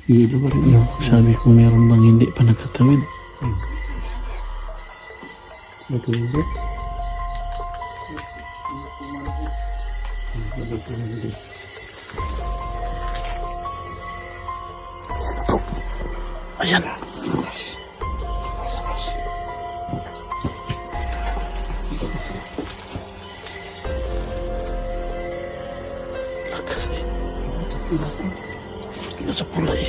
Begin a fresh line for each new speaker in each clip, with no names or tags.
Hilo pa rin.
Yung sabi ko meron bang hindi pa nakatawid.
Matulog ba?
Ayan. Lakas eh. Nasa pula eh.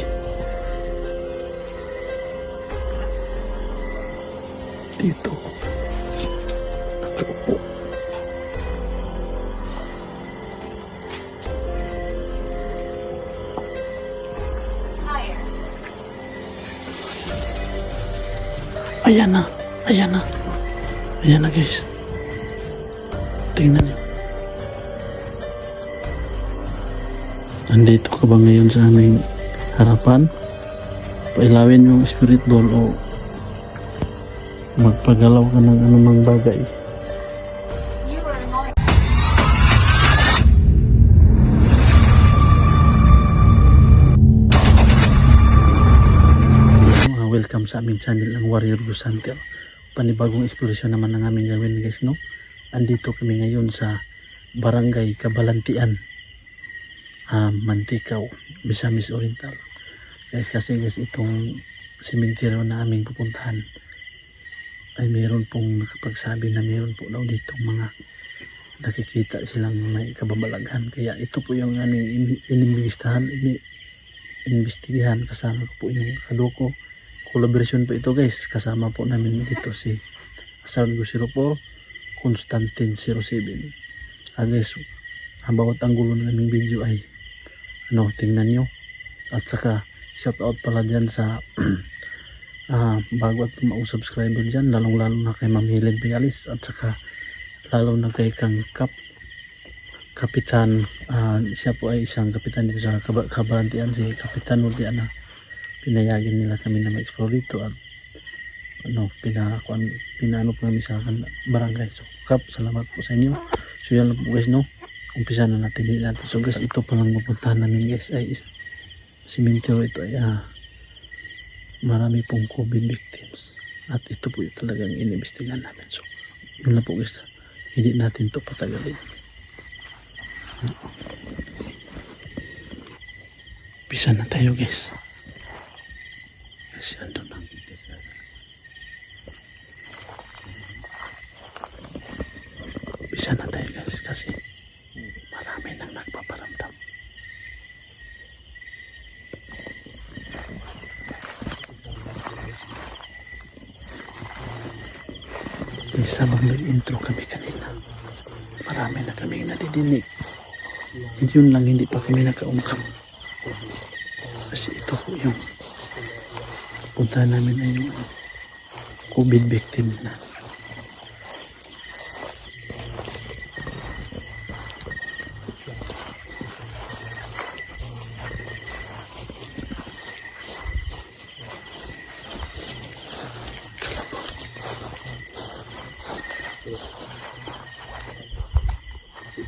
Dito. Nakaupo. Ayan na. Ayan na. Ayan na guys. Tingnan niyo. Nandito ka ba ngayon sa aming harapan? Pailawin yung spirit ball o magpagalaw ka ng anumang bagay. Welcome sa aming channel ang Warrior Ghost Hunter. Panibagong eksplorasyon naman ang aming gawin guys, no? Andito kami ngayon sa Barangay Cabalantian, Manticaw, Misamis Oriental. Guys, kasi guys, itong sementeryo na aming pupuntahan ay mayroon pong nakapagsabi na mayroon po daw ditong mga nakikita silang may kababalaghan. Kaya ito po yung aming inimbestigahan. Kasama ko po yung kaduko. Collaboration po ito guys. Kasama po namin dito si Asargo 04, Constantine 07. Guys, ang bawat anggulo na naming video ay tingnan nyo. At saka shout out pala dyan sa bago at tumaong subscriber dyan, lalong lalo na kay Ma'am Helen Pialis, at saka lalo na kay Kang Kapitan. Siya po ay isang kapitan dito sa Cabalantian, si Kapitan Nudiana. Pinayagin nila kami na ma-explore dito at pinaano po namin sa barangay. So Kap, salamat po sa inyo. So yan lang po guys, no? Umpisa na natin din natin. So guys, ito palang mapuntahan namin guys ay sementeryo. Ito ay marami pong COVID victims at ito po yung talagang inimbestigahan namin. So yun lang po guys, hindi natin to patagalin. Umpisa na tayo guys. Kasi ando na. Umpisa na tayo guys kasi marami nang nagpaparamdam. Habang nag-intro kami kanina, marami na kami nadidinig. Yun lang hindi pa kami nakaungkap. Kasi ito po yung punta namin ay yung COVID victim na.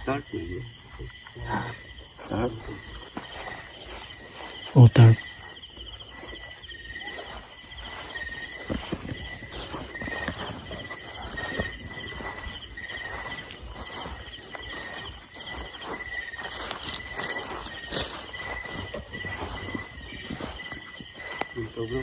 Tarp na yun. Tarp.
O tarp.
Ito bro.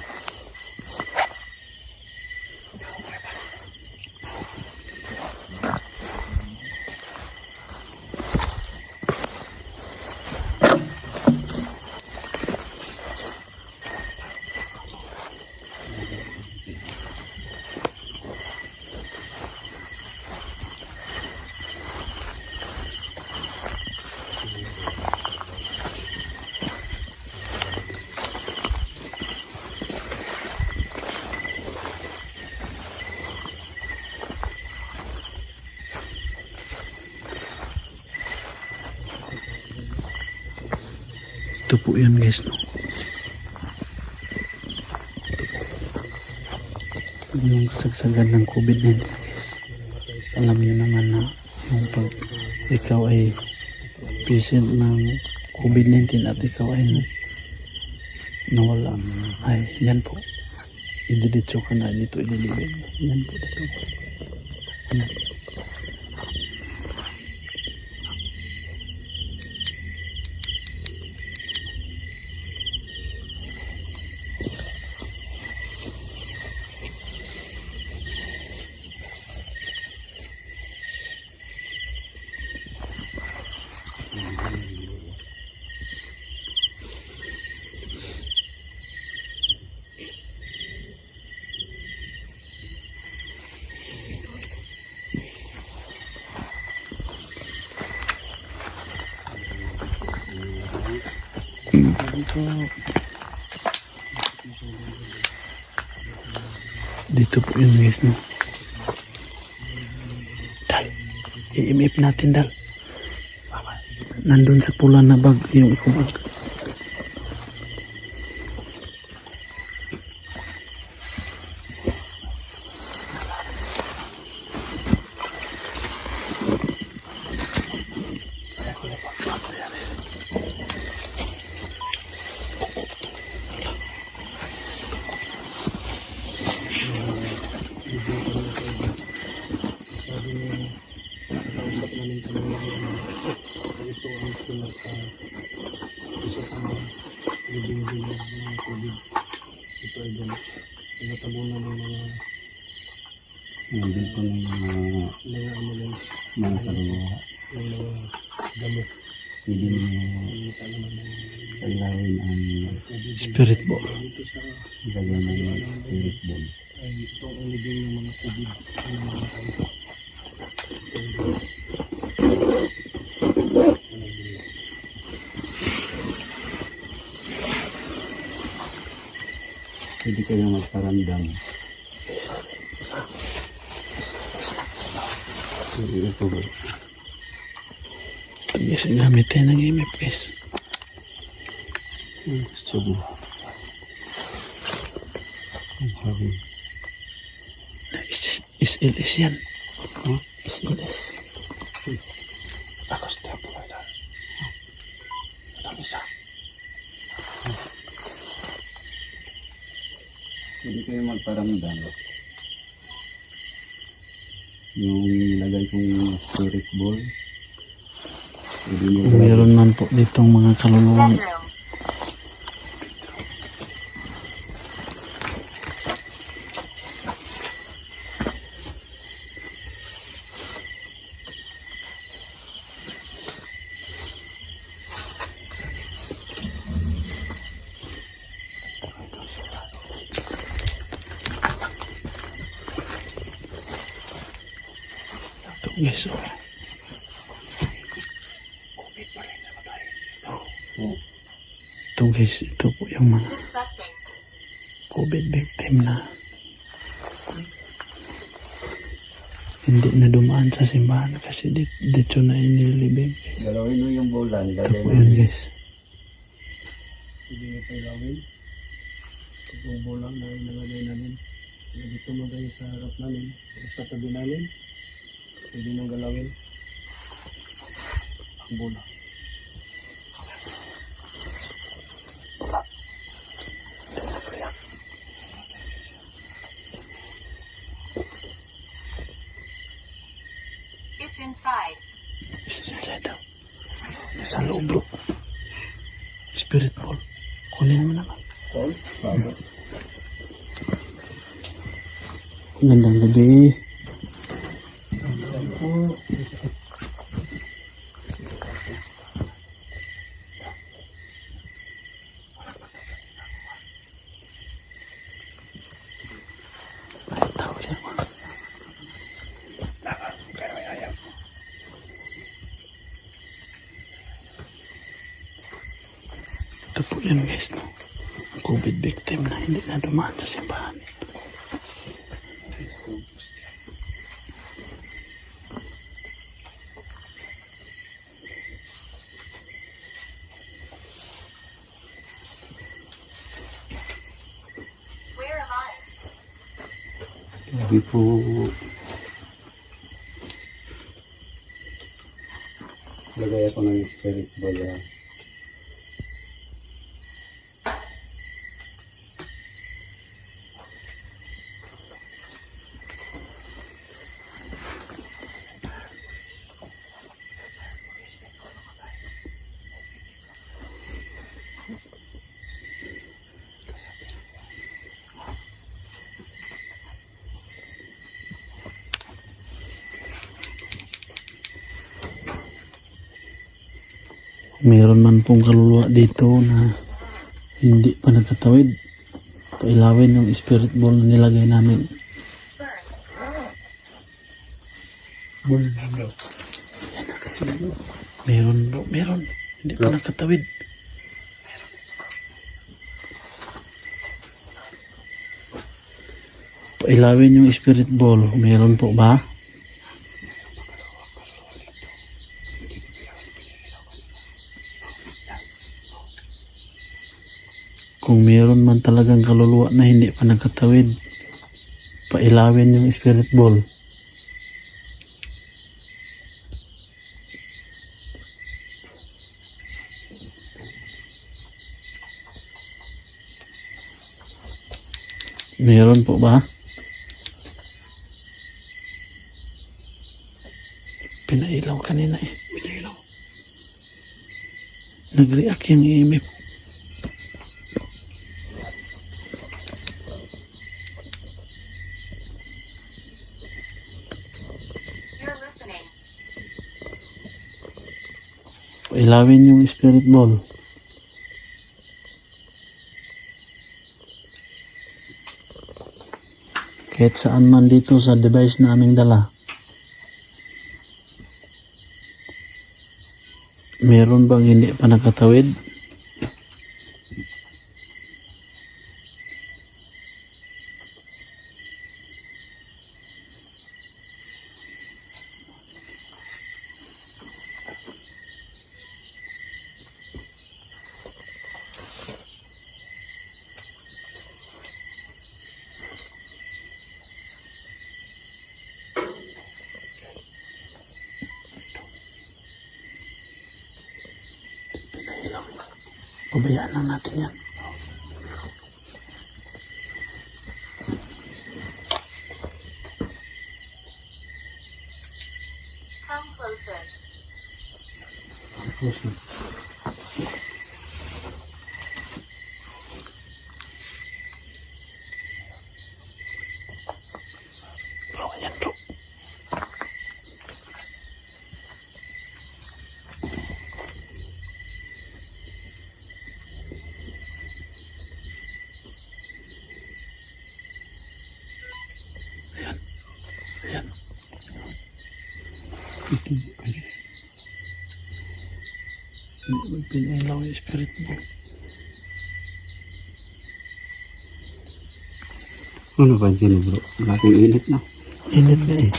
Ito po yun guys, no? Yung kasagsagan ng COVID-19 guys. Alam niyo naman na yung pag ikaw ay patient ng COVID-19 at ikaw ay nawala. Ay, yan po. Ididitso ka na dito, ililibing. Yan po dito. Yan. Dito po yun guys, no? Dal, i-imip natin, Dal. Nandun sa pula na bag, yung ikubag.
Nandun po ng mga kaluluwa. Pwede nyo palawin ang
Spirit ball.
gagawin ng spirit ball. Pwede kayo magparamdam. Ito ba?
Ito guys, gamitin ng imip guys.
Gusto mo. Ang sabi.
Is-ilis yan.
Huh?
Is-ilis. Ako step po ito. Ang isa.
Pwede kayo magparamdam. Yung nilagay kong spirit ball. Pwede nyo
Meron man po ditong mga kaluluwang ito guys. Ito guys, ito po yung mga COVID victim na hindi na dumaan sa simbahan kasi dito na inilibing guys.
galawin mo yung bola.
Ito po yun guys.
Pwede nyo kayo gawin. Ito yung bola na nalagay namin. Dito mo kayo sa harap namin. Sa tabi namin. Pwede nyo galawin. Ang bola.
It's inside.
Inside daw. Nasa loob bro. Spirit ball. Kunin mo naman.
Paul? Bago.
Gandang gabi. Ay, tao siya. Ito po yun guys, no? COVID victim na hindi na dumaan sa simbahan.
Where am I?
Sabi po, lagay ako ng spirit ball.
Meron man pong kaluluwa dito na hindi pa nagkatawid, pailawin yung spirit ball na nilagay namin.
Burn.
Meron. Hindi pa nagkatawid. Pailawin yung spirit ball. Meron po ba? Kung meron man talagang kaluluwa na hindi pa nagkatawid, pailawin yung spirit ball. Meron po ba? Pinailaw kanina eh. Pinailaw. Nag-react yung EMF.
You're listening.
Pailawin yung spirit ball. Kahit saan man dito sa device na aming dala. Meron bang hindi pa nakatawid? Pabayaan lang natin yan.
Come closer.
Bro, yan bro. Ayan. Pinailaw yung spirit mo.
Ano ba dyan bro? Malaking init na.
Init na eh.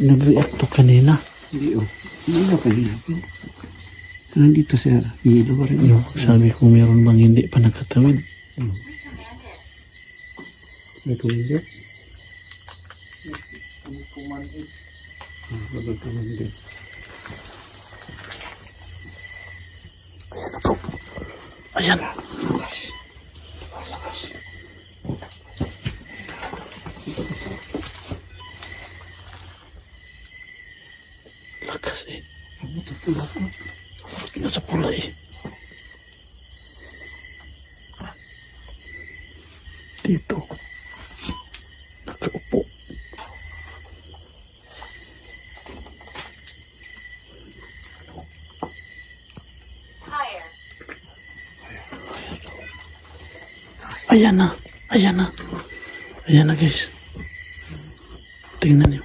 Nag-react to kanina.
Hindi oh. Hindi na kanina. Nandito sa hilo pa rin.
Yung sabi ko meron bang hindi pa nakatawid.
We command it.
May tumili. Tumili.
Ayan na bro. Ayan. Lakas eh.
Ito pula ko.
Nasa pula eh. Dito. Nakaupo.
Higher.
Ayan na. Ayan na. Ayan na guys. Tingnan niyo.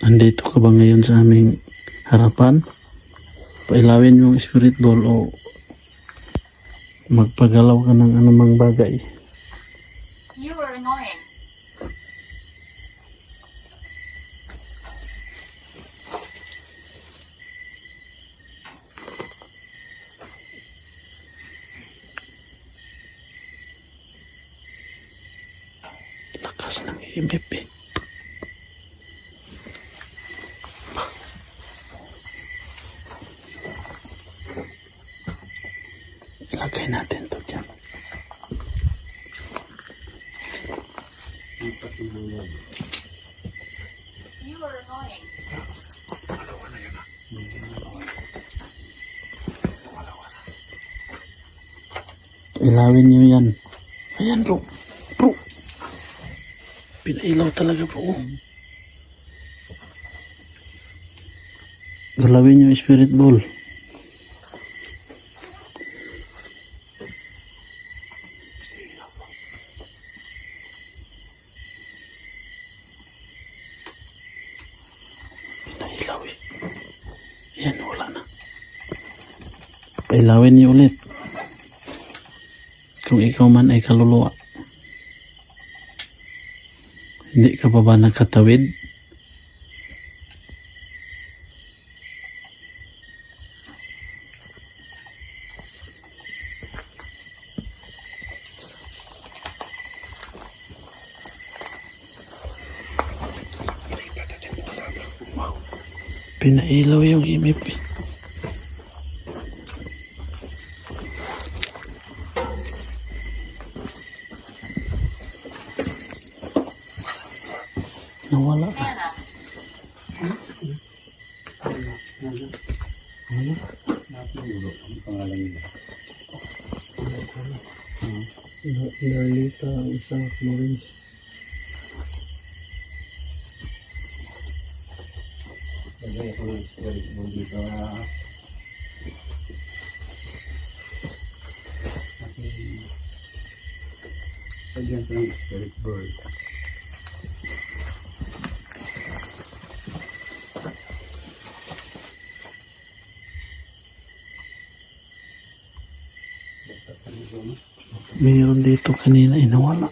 Nandito ka ba ngayon sa aming harapan? Pailawin yung spirit ball o magpagalaw ka ng anumang bagay.
You are annoying.
Lakas ng EMF eh. Ilagay natin to dyan.
You are annoying.
Ilawin nyo yan. Ayan bro. Bro. Pinailaw talaga bro. Galawin yung spirit ball. Pinailaw eh. Yan, wala na. Pailawin niyo ulit. Kung ikaw man ay kaluluwa. Hindi ka pa ba nagkatawid? Pinailaw yung imip. Nawala.
Anna.
Narlita ang isang Florence. Lagay ko ng spirit ball dito. Lagyan ko ng spirit ball.
Mayroon dito kanina inawala.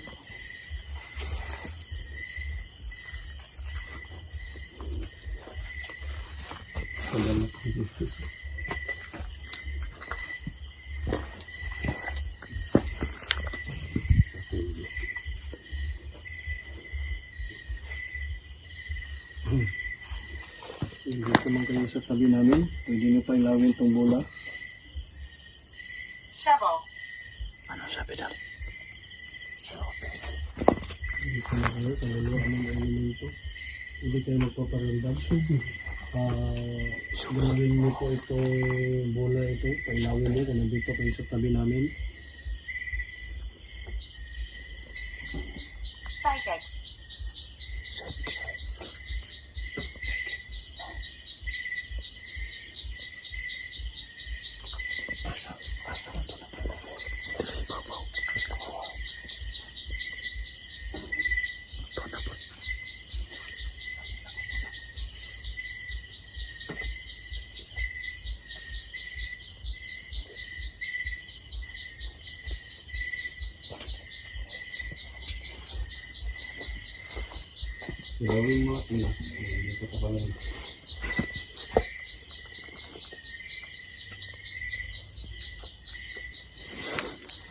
Dito man kayo sa tabi namin. Pwede nyo pa ilawin itong bola.
Shovel.
Ano sabi daw?
Dito na kayo. Kaluluwa ng elemento. Hindi kayo magpaparamdam. Gawin nyo po itong bola ito. Pailawin nyo kung nandito kayo sa tabi namin.
Psychic.
Gawin mo. Dito ka pa lang.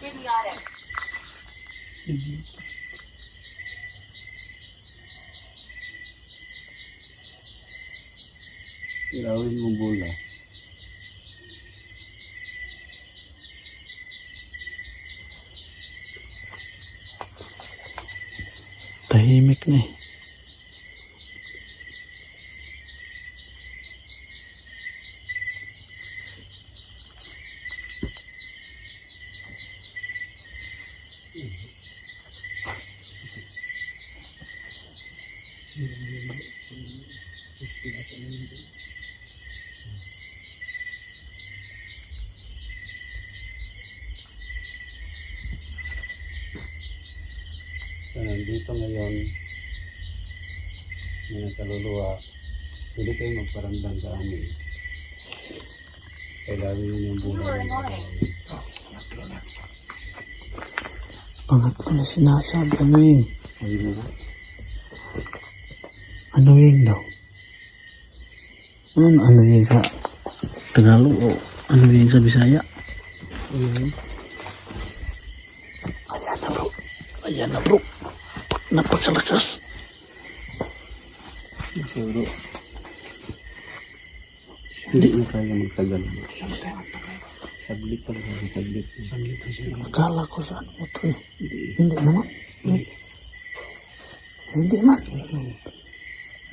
Idiotic.
Ilawin mo bola.
Tahimik na eh.
So, nandito ngayon mga kaluluwa, hindi kayo magparamdam sa amin. Kailangan nyo yung
You
buhay.
are annoying.
Pangatlo na sinasabi. Ano yung?
Ayun na nga.
Ano yung daw? Ano yung sa Tagalog o ano yung sa Bisaya?
Ayun.
Ayan na bro. Ayan na bro. Napakalakas.
Siguro. Hindi na tayo magtagal. Saglit pa lang. Saglit. Saglit pa siya.
Akala ko sa ano mo to eh. Hindi naman. Hindi man.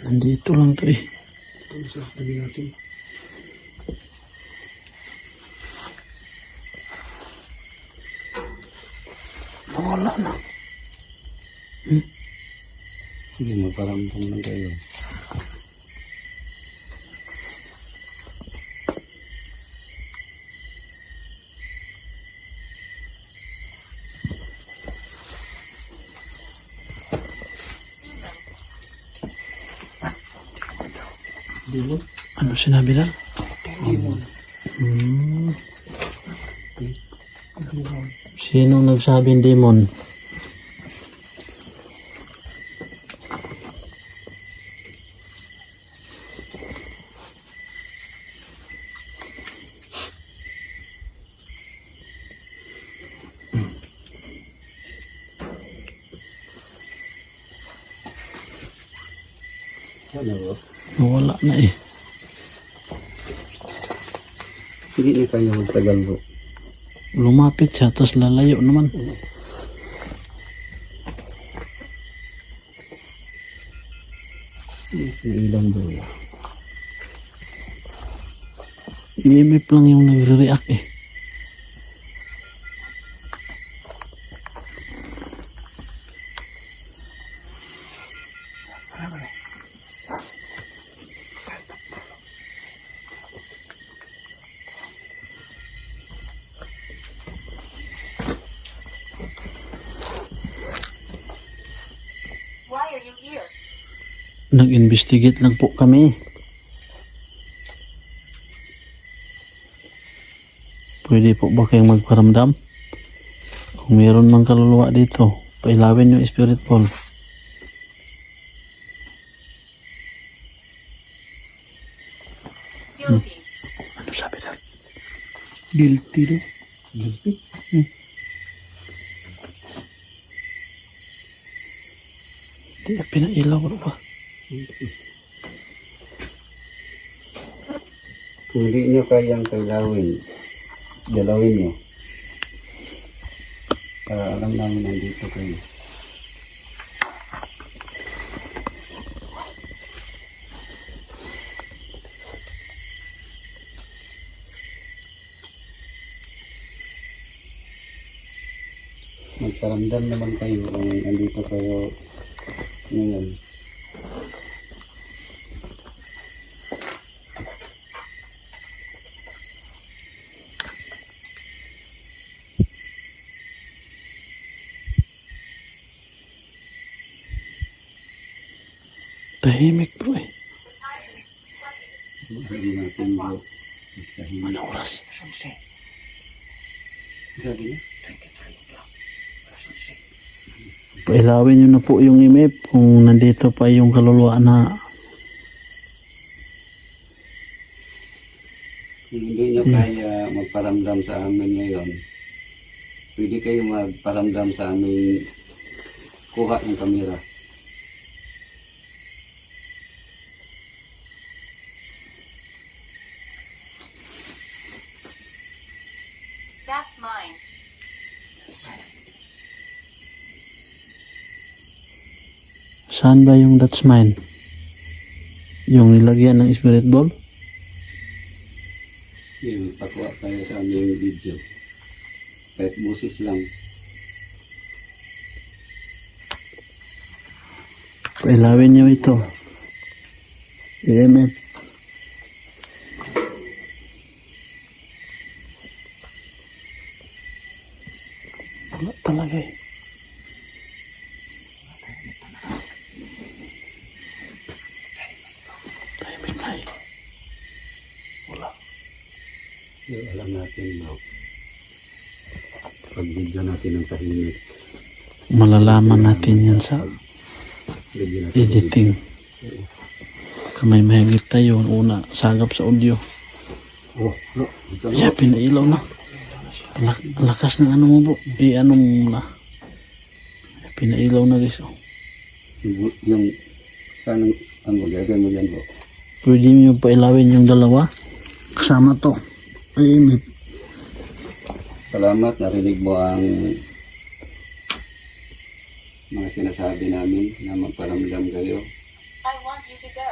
Nandito lang to eh.
Ito sa tabi natin.
Nawala na.
Sige, magparamdam lang kayo. Demon.
Ano sinabi lang?
Demon.
Hmm.
Demon.
Sino nagsabing demon?
Ano bro?
Nawala na eh.
Hindi na kayo magtagal bro.
Lumapit siya, tapos lalayo naman.
Ilan bro?
EMF lang yung nagre-react eh.
Why are you here?
Nag-investigate lang po kami. Pwede po ba kayong magparamdam? Kung meron mang kaluluwa dito, pailawin yung spirit ball.
Guilty.
Ano sabi na?
Guilty do? Guilty?
Hindi na pinailaw ba?
Kung hindi nyo kayang dalawin nyo. Para alam namin nandito kayo. Magparamdam naman kayo kung nandito kayo ngayon.
Tahimik bro eh.
Sabi natin bro.
Ano oras?
Sabi niya?
Pailawin nyo na po yung EMF kung nandito pa yung kaluluwa na
Kung hindi nyo kaya magparamdam sa amin ngayon, pwede kayo magparamdam sa amin kuha ng kamera.
That's mine.
saan ba yung that's mine? Yung nilagyan ng spirit ball?
Yung pakuha kayo sa aming video. Kahit busis lang.
Pailawin nyo ito. EMF. Wala talaga eh. Tahimik na eh. Wala.
Yung alam natin bro. Pag video natin ng tahimik.
Malalaman natin yan sa
Video natin
editing. Kamay mahigit tayo. Una, sagap sa audio.
Oh, no. Ito
Kaya pinailaw na. Lakas ng ano mo po. Ano mo na. Pinailaw na guys. Oh.
Yung saan ang magagay mo yan bro.
Pwede nyo pailawin yung dalawa. Kasama to. Ay, may
Salamat, narinig mo ang mga sinasabi namin na magparamdam kayo.
I want you to go.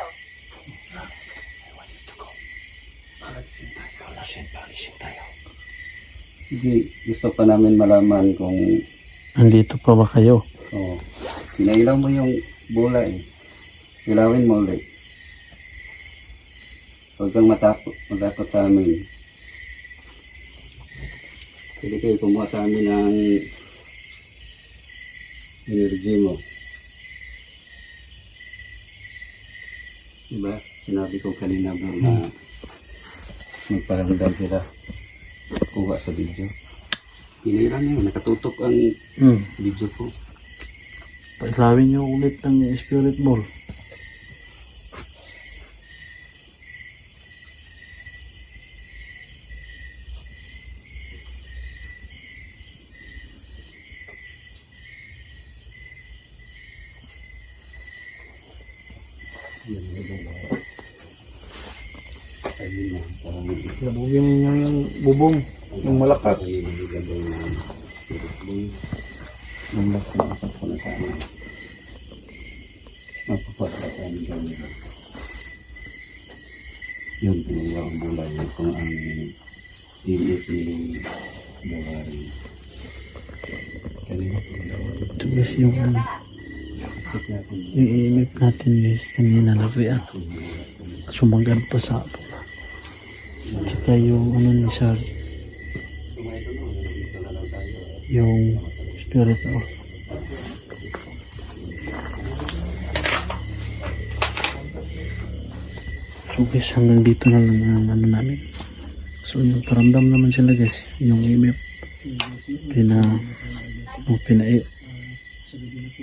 Hindi, gusto pa namin malaman kung
andito pa ba kayo?
pinailaw mo yung bola eh. Ilawin mo ulit. Huwag kang matakot sa amin. Pwede kayo kumuha sa amin ng energy mo. Diba? Sinabi ko kanina bro na magparamdam sila kuha sa video. Hinira na yun, nakatutok ang video ko.
Paislawin nyo ulit ng spirit ball.
Yan, ayun na, parang
Labugin ninyo yung bubong. Yung malakas.
Yung last na usap ko na sana. Mapapagkakaan gawin. Yun, pinagawa ang bulay. Kung ang inis ni Gawari. Kanina po
Ito guys yung iimip natin guys. Kanina lagrian. Sumagad pa sa apo. Saka yung ano ni Sir. Yung spirit ball. So guys, hanggang dito na lang ang ano namin. So yung paramdam naman sila guys, yung imip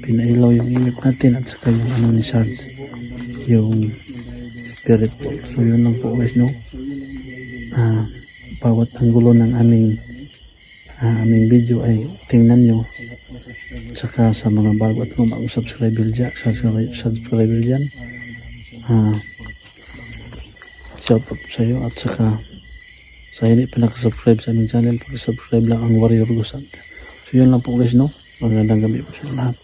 pinailaw yung imip natin at saka yung ano ni Sarge, yung spirit po. So yun lang po guys, no. Bawat anggulo ng aming video ay tingnan nyo. Saka sa mga bago at lumang subscriber dyan, shout out sa iyo, at saka sa hindi pa nakasubscribe sa aming channel, pag-subscribe lang ang Warrior Gusant. So yun lang po guys, no. Magandang gabi po sa lahat.